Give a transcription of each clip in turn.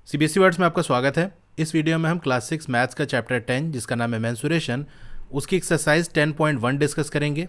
CBSE words में आपका स्वागत है। इस वीडियो में हम क्लास 6 मैथ्स का चैप्टर 10 जिसका नाम है मेंसुरेशन, उसकी एक्सरसाइज 10.1 डिस्कस करेंगे।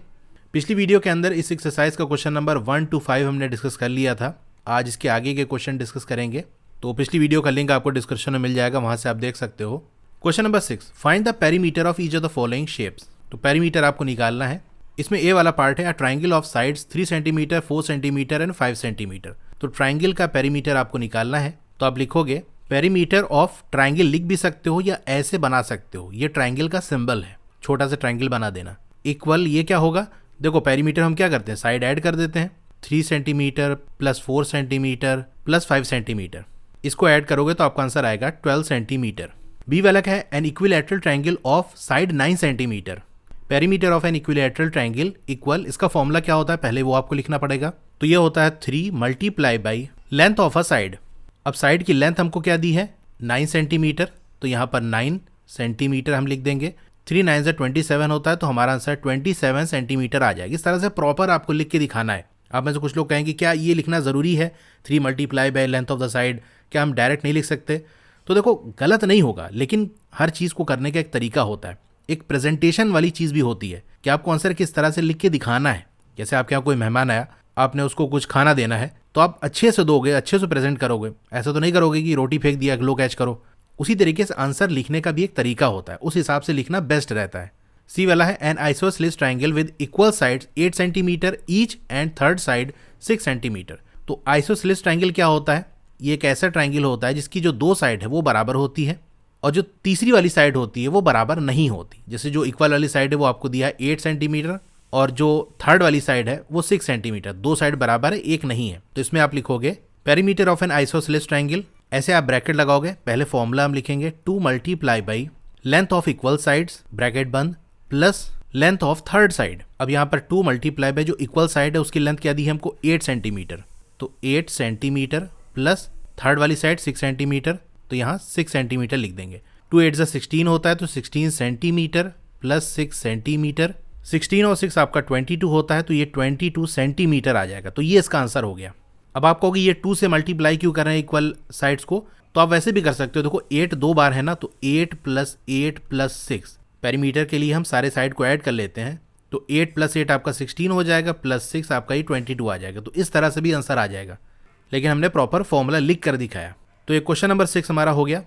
पिछली वीडियो के अंदर इस एक्सरसाइज का क्वेश्चन नंबर 1 to 5 हमने डिस्कस कर लिया था। आज इसके आगे के क्वेश्चन डिस्कस करेंगे, तो पिछली वीडियो का लिंक आपको डिस्क्रिप्शन में मिल जाएगा, वहाँ से आप देख सकते हो। Question number 6, find the perimeter of each of the following shapes. तो पेरीमीटर आपको निकालना है। इसमें ए वाला पार्ट है, a triangle of sides 3 centimetre, 4 centimetre and 5 centimetre. तो ट्राइंगल का पेरीमीटर आपको निकालना है। तो आप लिखोगे पेरीमीटर ऑफ ट्राइंगल, लिख भी सकते हो या ऐसे बना सकते हो। ये ट्राइंगल का सिंबल है, छोटा सा ट्राइंगल बना देना। इक्वल ये क्या होगा, देखो पेरीमीटर हम क्या करते हैं, साइड ऐड कर देते हैं। 3 centimetre plus 4 centimetre plus 5 centimetre, इसको ऐड करोगे तो आपका आंसर आएगा 12 सेंटीमीटर। बी वाला क्या है, an equilateral triangle of side 9 centimetre. Perimeter of an equilateral triangle equal, इसका फॉर्मूला क्या होता है पहले वो आपको लिखना पड़ेगा। तो ये होता है 3 multiply by length of a side. अब साइड की लेंथ हमको क्या दी है, 9 सेंटीमीटर, तो यहाँ पर 9 सेंटीमीटर हम लिख देंगे। 3 9 से 27 होता है, तो हमारा आंसर 27 सेंटीमीटर आ जाएगा। इस तरह से प्रॉपर आपको लिख के दिखाना है। आप में से कुछ लोग कहेंगे क्या ये लिखना ज़रूरी है, 3 multiply by length of the side, क्या हम डायरेक्ट नहीं लिख सकते? तो देखो गलत नहीं होगा, लेकिन हर चीज़ को करने का एक तरीका होता है, एक प्रेजेंटेशन वाली चीज़ भी होती है कि आपको आंसर किस तरह से लिख के दिखाना है। जैसे आपके यहाँ कोई मेहमान आया, आपने उसको कुछ खाना देना है, तो आप अच्छे से दोगे, अच्छे से प्रेजेंट करोगे। ऐसा तो नहीं करोगे कि रोटी फेंक दिया, लो कैच करो। उसी तरीके से आंसर लिखने का भी एक तरीका होता है, उस हिसाब से लिखना बेस्ट रहता है। सी वाला है, N isosceles triangle with equal sides 8 centimetre each and third side 6 centimetre. तो आइसोसेलेस ट्राइंगल क्या होता है, ये एक ऐसा ट्राइंगल होता है जिसकी जो 2 साइड है वो बराबर होती है और जो तीसरी वाली साइड होती है वो बराबर नहीं होती। जैसे जो इक्वल वाली साइड है वो आपको दिया है 8 सेंटीमीटर और जो थर्ड वाली साइड है वो 6 सेंटीमीटर। 2 साइड बराबर है, एक नहीं है। तो इसमें आप लिखोगे perimeter of an isosceles triangle, ऐसे आप ब्रैकेट लगाओगे। पहले फॉर्मूला हम लिखेंगे 2 multiply by length of equal sides bracket बंद plus length of third side. अब यहाँ पर 2 मल्टीप्लाई बाई जो इक्वल साइड है उसकी लेंथ क्या दी है हमको, 8 सेंटीमीटर। तो 8 सेंटीमीटर प्लस थर्ड वाली साइड 6 सेंटीमीटर, तो यहाँ 6 सेंटीमीटर लिख देंगे। 2 8 16 होता है, तो 16 सेंटीमीटर प्लस 6 सेंटीमीटर। 16 और 6 आपका 22 होता है, तो ये 22 सेंटीमीटर आ जाएगा। तो ये इसका आंसर हो गया। अब आप कहोगे ये 2 से मल्टीप्लाई क्यों कर रहे हैं इक्वल साइड्स को, तो आप वैसे भी कर सकते हो। देखो 8 2 बार है ना, तो 8 प्लस 8 प्लस 6, पेरीमीटर के लिए हम सारे साइड को ऐड कर लेते हैं। तो 8 प्लस 8 आपका 16 हो जाएगा, प्लस 6 आपका ये 22 आ जाएगा। तो इस तरह से भी आंसर आ जाएगा, लेकिन हमने प्रॉपर फॉर्मूला लिख कर दिखाया। तो ये क्वेश्चन नंबर 6 हमारा हो गया।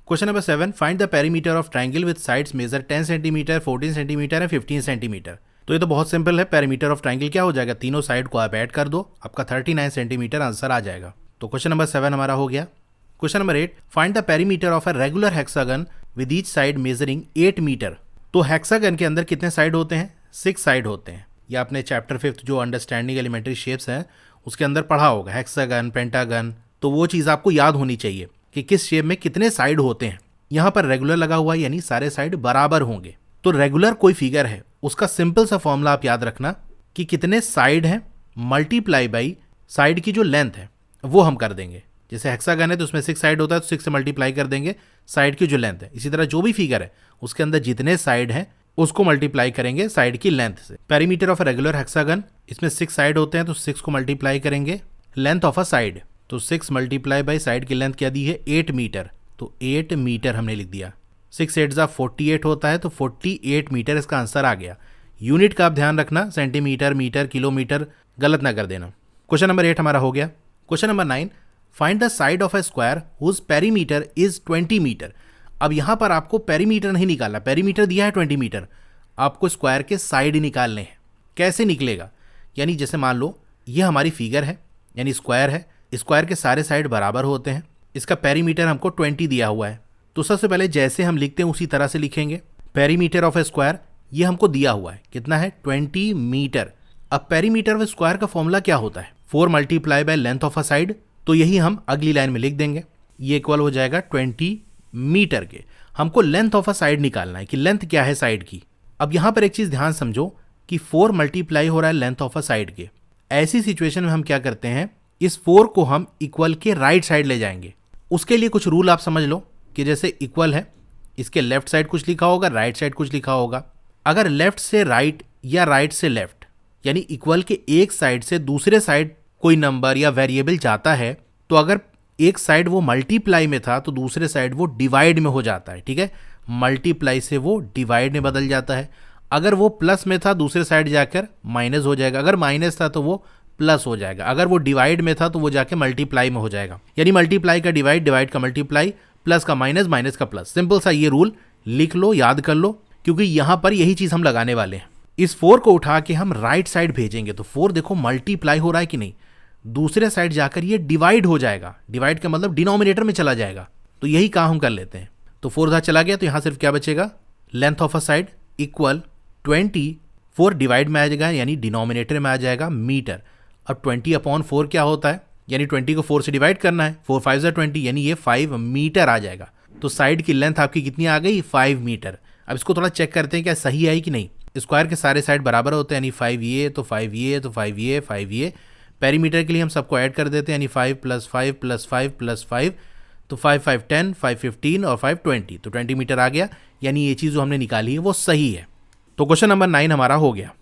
Question number 7, find the perimeter of triangle with sides measure 10 centimetre, 14 centimetre and 15 centimetre. तो ये तो बहुत सिंपल है। पेरीमीटर ऑफ ट्राइंगल क्या हो जाएगा, तीनों साइड को आप ऐड कर दो, आपका 39 सेंटीमीटर आंसर आ जाएगा। तो क्वेश्चन नंबर 7 हमारा हो गया। Question number 8, find the perimeter of a regular hexagon with each side measuring 8 metre. तो हेक्सागन के अंदर कितने साइड होते हैं, 6 साइड होते हैं। ये आपने चैप्टर 5 जो अंडरस्टैंडिंग एलिमेंट्री शेप्स हैं उसके अंदर पढ़ा होगा, हेक्सागन, पेंटागन। तो वो चीज़ आपको याद होनी चाहिए कि किस शेप में कितने साइड होते हैं। यहाँ पर रेगुलर लगा हुआ है, यानी सारे साइड बराबर होंगे। तो रेगुलर कोई फिगर है, उसका सिंपल सा फॉर्मूला आप याद रखना कि कितने साइड हैं मल्टीप्लाई बाई साइड की जो लेंथ है वो हम कर देंगे। जैसे हेक्सागन है तो उसमें 6 साइड होता है, तो 6 से मल्टीप्लाई कर देंगे साइड की जो लेंथ है। इसी तरह जो भी फिगर है उसके अंदर जितने साइड हैं उसको मल्टीप्लाई करेंगे साइड की लेंथ से। Perimeter of a regular hexagon, इसमें 6 साइड होते हैं, तो 6 को मल्टीप्लाई करेंगे लेंथ ऑफ अ साइड। तो 6 मल्टीप्लाई बाई साइड की लेंथ क्या दी है, 8 मीटर। तो 8 मीटर हमने लिख दिया। 6 8 48 होता है, तो 48 मीटर इसका आंसर आ गया। यूनिट का आप ध्यान रखना, सेंटीमीटर, मीटर, किलोमीटर गलत ना कर देना। क्वेश्चन नंबर 8 हमारा हो गया। Question number 9, find the side of a square whose perimeter is 20 metre. अब यहाँ पर आपको पेरीमीटर नहीं निकालना, पेरीमीटर दिया है 20 मीटर, आपको स्क्वायर के साइड निकालने हैं। कैसे निकलेगा, यानी जैसे मान लो ये हमारी फिगर है, यानी स्क्वायर है, स्क्वायर के सारे साइड बराबर होते हैं, इसका पेरीमीटर हमको 20 दिया हुआ है। तो सबसे पहले जैसे हम लिखते हैं उसी तरह से लिखेंगे। पेरीमीटर ऑफ ए स्क्वायर ये हमको दिया हुआ है, कितना है, 20 मीटर। अब पेरीमीटर ऑफ स्क्वायर का फॉर्मूला क्या होता है, 4 multiply by length of a side. तो यही हम अगली लाइन में लिख देंगे, ये इक्वल हो जाएगा 20 मीटर के। हमको लेंथ ऑफ अ साइड निकालना है कि लेंथ क्या है साइड की। अब यहाँ पर एक चीज़ ध्यान समझो कि 4 मल्टीप्लाई हो रहा है लेंथ ऑफ अ साइड के। ऐसी सिचुएशन में हम क्या करते हैं, इस 4 को हम इक्वल के राइट साइड ले जाएंगे। उसके लिए कुछ रूल आप समझ लो कि जैसे इक्वल है, इसके लेफ्ट साइड कुछ लिखा होगा, राइट साइड कुछ लिखा होगा। अगर लेफ्ट से राइट या राइट से लेफ्ट, यानी इक्वल के एक साइड से दूसरे साइड कोई नंबर या वेरिएबल जाता है, तो अगर एक साइड वो मल्टीप्लाई में था तो दूसरे साइड वो डिवाइड में हो जाता है, ठीक है। मल्टीप्लाई से वो डिवाइड में बदल जाता है। अगर वो प्लस में था दूसरे साइड जाकर माइनस हो जाएगा, अगर माइनस था तो वो प्लस हो जाएगा, अगर वो डिवाइड में था तो वो जाके मल्टीप्लाई में हो जाएगा। यानी मल्टीप्लाई का डिवाइड, डिवाइड का मल्टीप्लाई, प्लस का माइनस, माइनस का प्लस। सिंपल सा ये रूल लिख लो, याद कर लो, क्योंकि यहां पर यही चीज हम लगाने वाले हैं। इस 4 को उठा के हम राइट साइड भेजेंगे तो 4 देखो मल्टीप्लाई हो रहा है कि नहीं, दूसरे साइड जाकर ये डिवाइड हो जाएगा। डिवाइड का मतलब डिनोमिनेटर में चला जाएगा। तो यही काम हम कर लेते हैं। तो 4 उधर चला गया तो यहां सिर्फ क्या बचेगा, length of a side equal 20, 4 divide में आ जाएगा यानी डिनोमिनेटर में आ जाएगा मीटर। अब 20/4 क्या होता है, यानी 20 को 4 से डिवाइड करना है, 4 5 20 यानी ये 5 मीटर आ जाएगा। तो साइड की लेंथ आपकी कितनी आ गई, 5 मीटर। अब इसको थोड़ा चेक करते हैं क्या सही आई कि नहीं। स्क्वायर के सारे साइड बराबर होते हैं, यानी 5 ये तो 5 ये तो 5 ये 5 ये। पेरीमीटर के लिए हम सबको ऐड कर देते हैं, यानी 5 + 5 + 5 + 5 तो 5 5 10, 5 15 और 5 20 तो 20 मीटर आ गया। यानी ये चीज़ जो हमने निकाली है वो सही है। तो क्वेश्चन नंबर 9 हमारा हो गया।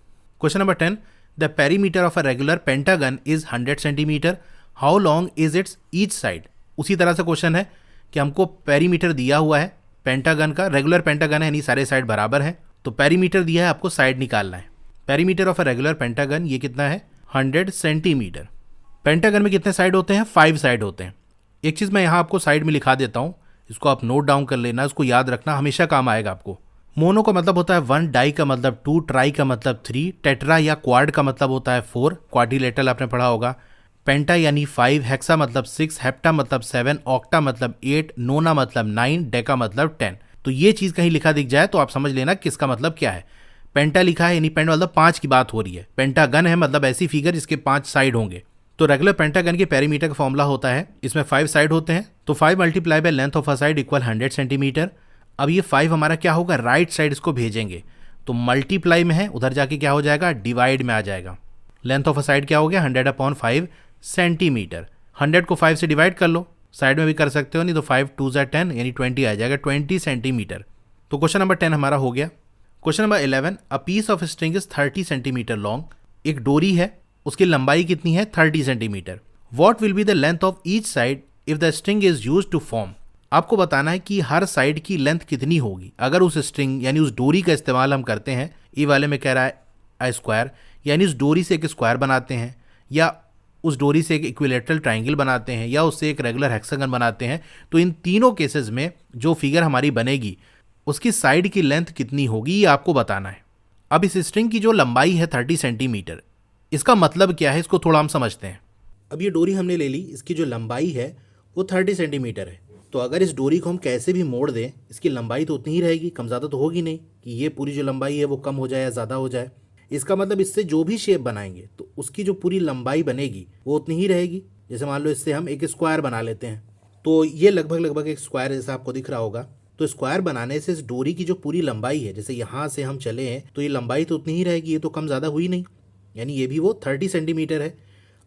Question number 10, the perimeter of a regular pentagon is 100 centimetre, how long is it's each side. उसी तरह से क्वेश्चन है कि हमको पेरीमीटर दिया हुआ है पेंटागन का, रेगुलर पेंटागन है यानी सारे साइड बराबर है। तो पेरीमीटर दिया है, आपको साइड निकालना है। Perimeter of a regular pentagon ये कितना है, 100 सेंटीमीटर। पेंटागन में कितने साइड होते हैं, 5 साइड होते हैं। एक चीज़ मैं यहाँ आपको साइड में लिखा देता हूँ, इसको आप नोट डाउन कर लेना, इसको याद रखना, हमेशा काम आएगा आपको। मोनो का मतलब होता है 1, डाई का मतलब 2, ट्राई का मतलब 3, टेट्रा या क्वाड का मतलब होता है 4, क्वाड्रिलेटरल आपने पढ़ा होगा। पेंटा यानी 5, हेक्सा मतलब 6, हेप्टा मतलब 7, ऑक्टा मतलब 8, नोना मतलब 9, डेका मतलब 10। तो ये चीज़ कहीं लिखा दिख जाए तो आप समझ लेना किसका मतलब क्या है। पेंटा लिखा है यानी पेंटा मतलब 5 की बात हो रही है। पेंटागन है मतलब ऐसी फिगर जिसके 5 साइड होंगे। तो रेगुलर पेंटागन के पेरीमीटर का फॉर्मूला होता है, इसमें 5 साइड होते हैं तो 5 multiply by length of a side equal 100 centimetre. अब ये 5 हमारा क्या होगा, राइट साइड इसको भेजेंगे तो मल्टीप्लाई में है, उधर जाके क्या हो जाएगा, डिवाइड में आ जाएगा। लेंथ ऑफ अ साइड क्या हो गया, 100/5 सेंटीमीटर। 100 को 5 से डिवाइड कर लो, साइड में भी कर सकते हो, नहीं तो 5 2 ज़ा 10 यानी 20 आ जाएगा, 20 सेंटीमीटर। तो क्वेश्चन नंबर 10 हमारा हो गया। Question number 11, a piece of string is 30 centimetre long. एक डोरी है, उसकी लंबाई कितनी है, 30 centimetre. What will be the length of each side if the string is use to form. आपको बताना है कि हर साइड की लेंथ कितनी होगी अगर उस स्ट्रिंग यानी उस डोरी का इस्तेमाल हम करते हैं। ई वाले में कह रहा है अ स्क्वायर, यानी उस डोरी से एक स्क्वायर बनाते हैं, या उस डोरी से एक इक्विलेटरल ट्राइंगल बनाते हैं, या उससे एक रेगुलर हेक्सागन बनाते हैं। तो इन तीनों केसेस में जो फिगर हमारी बनेगी उसकी साइड की लेंथ कितनी होगी ये आपको बताना है। अब इस स्ट्रिंग की जो लंबाई है 30 सेंटीमीटर, इसका मतलब क्या है इसको थोड़ा हम समझते हैं। अब ये डोरी हमने ले ली, इसकी जो लंबाई है वो 30 सेंटीमीटर है। तो अगर इस डोरी को हम कैसे भी मोड़ दें, इसकी लंबाई तो उतनी ही रहेगी, कम ज़्यादा तो होगी नहीं कि ये पूरी जो लंबाई है वो कम हो जाए या ज़्यादा हो जाए। इसका मतलब इससे जो भी शेप बनाएंगे तो उसकी जो पूरी लंबाई बनेगी वो उतनी ही रहेगी। जैसे मान लो इससे हम एक स्क्वायर बना लेते हैं, तो ये लगभग एक स्क्वायर जैसा आपको दिख रहा होगा। तो स्क्वायर बनाने से इस डोरी की जो पूरी लंबाई है, जैसे यहाँ से हम चले हैं तो ये लंबाई तो उतनी ही रहेगी, ये तो कम ज़्यादा हुई नहीं, यानी ये भी वो 30 सेंटीमीटर है।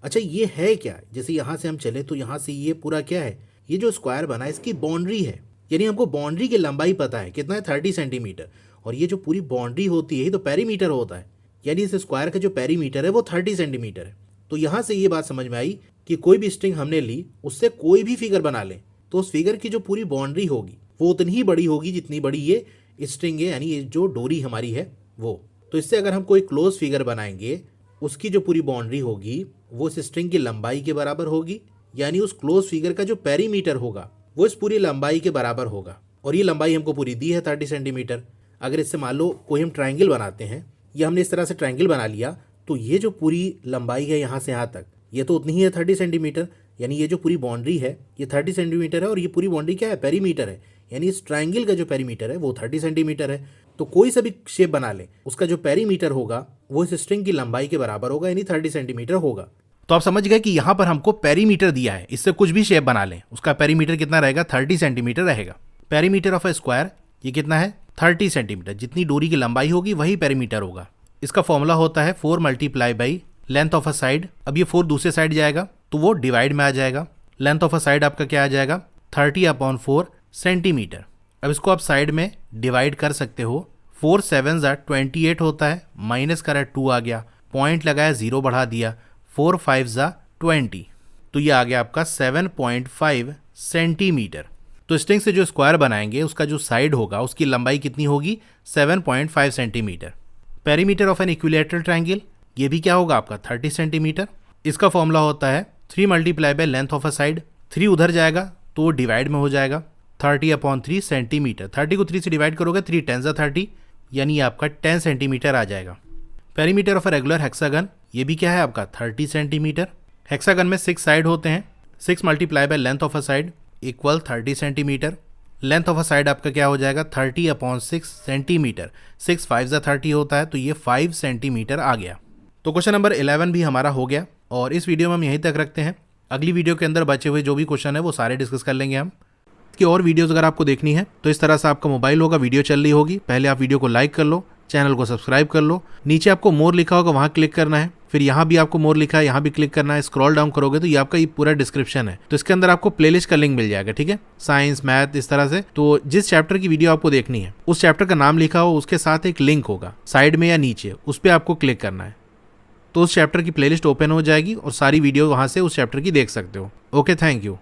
अच्छा ये है क्या, जैसे यहाँ से हम चले तो यहाँ से ये पूरा क्या है, ये जो स्क्वायर बना है इसकी बाउंड्री है, यानी हमको बाउंड्री की लंबाई पता है कितना है, 30 सेंटीमीटर। और ये जो पूरी बाउंड्री होती है ये तो पेरीमीटर होता है, यानी इस स्क्वायर का जो पेरीमीटर है वो 30 सेंटीमीटर है। तो यहाँ से ये बात समझ में आई कि कोई भी स्ट्रिंग हमने ली, उससे कोई भी फिगर बना लें तो उस फिगर की जो पूरी बाउंड्री होगी वो उतनी ही बड़ी होगी जितनी बड़ी ये स्ट्रिंग है, यानी ये जो डोरी हमारी है वो। तो इससे अगर हम कोई क्लोज फिगर बनाएंगे, उसकी जो पूरी बाउंड्री होगी वो इस स्ट्रिंग की लंबाई के बराबर होगी, यानी उस क्लोज फिगर का जो पेरीमीटर होगा वो इस पूरी लंबाई के बराबर होगा। और ये लंबाई हमको पूरी दी है 30 सेंटीमीटर। अगर इससे मान लो कोई हम ट्राइंगल बनाते हैं, या हमने इस तरह से ट्राइंगल बना लिया, तो ये जो पूरी लंबाई है यहाँ से यहाँ तक ये तो उतनी ही है 30 सेंटीमीटर, यानी ये जो पूरी बाउंड्री है ये 30 सेंटीमीटर है, और ये पूरी बाउंड्री क्या है, पेरीमीटर है, यानी इस ट्राइंगल का जो पेरीमीटर है वो 30 सेंटीमीटर है। तो कोई सा भी शेप बना ले, उसका जो पेरीमीटर होगा वो इस स्ट्रिंग की लंबाई के बराबर होगा, यानी 30 सेंटीमीटर होगा। तो आप समझ गए कि यहाँ पर हमको पेरीमीटर दिया है, इससे कुछ भी शेप बना लें उसका पेरीमीटर कितना रहेगा, 30 सेंटीमीटर रहेगा। पेरीमीटर ऑफ अ स्क्वायर ये कितना है, 30 सेंटीमीटर। जितनी डोरी की लंबाई होगी वही पेरीमीटर होगा। इसका फॉर्मूला होता है 4 multiply by length of a side. अब ये 4 दूसरे साइड जाएगा तो वो डिवाइड में आ जाएगा। लेंथ ऑफ अ साइड आपका क्या आ जाएगा, 30/4 सेंटीमीटर। अब इसको आप साइड में डिवाइड कर सकते हो। 4 7 28 होता है, माइनस करा 2 आ गया, पॉइंट लगाया 0 बढ़ा दिया, 4 5 20। तो ये आ गया आपका 7.5 सेंटीमीटर। तो स्ट्रिंग से जो स्क्वायर बनाएंगे उसका जो साइड होगा उसकी लंबाई कितनी होगी, 7.5 centimetre. Perimeter of an equilateral triangle, ये भी क्या होगा आपका 30 सेंटीमीटर। इसका फॉर्मूला होता है 3 multiply by length of a side. 3 उधर जाएगा तो डिवाइड में हो जाएगा 30/3 सेंटीमीटर। 30 को 3 से डिवाइड करोगे 3 10 30, यानी आपका 10 सेंटीमीटर आ जाएगा। Perimeter of a regular hexagon, ये भी क्या है आपका 30 सेंटीमीटर। हेक्सागन में 6 साइड होते हैं, 6 multiply by length of a side equal 30 centimetre. Length of a side आपका क्या हो जाएगा 30/6 सेंटीमीटर। 6 5 30 होता है, तो ये 5 सेंटीमीटर आ गया। तो क्वेश्चन नंबर 11 भी हमारा हो गया और इस वीडियो में हम यहीं तक रखते हैं। अगली वीडियो के अंदर बचे हुए जो भी क्वेश्चन है वो सारे डिस्कस कर लेंगे हम। इसकी और वीडियोस अगर आपको देखनी है तो इस तरह से आपका मोबाइल होगा, वीडियो चल रही होगी, पहले आप वीडियो को लाइक कर लो, चैनल को सब्सक्राइब कर लो, नीचे आपको मोर लिखा होगा वहाँ क्लिक करना है, फिर यहाँ भी आपको मोर लिखा है यहाँ भी क्लिक करना है। स्क्रॉल डाउन करोगे तो ये आपका ये पूरा डिस्क्रिप्शन है, तो इसके अंदर आपको प्लेलिस्ट का लिंक मिल जाएगा, ठीक है, साइंस मैथ इस तरह से। तो जिस चैप्टर की वीडियो आपको देखनी है उस चैप्टर का नाम लिखा हो, उसके साथ एक लिंक होगा साइड में या नीचे, उस पर आपको क्लिक करना है, तो उस चैप्टर की प्लेलिस्ट ओपन हो जाएगी और सारी वीडियो वहाँ से उस चैप्टर की देख सकते हो। Okay, thank you.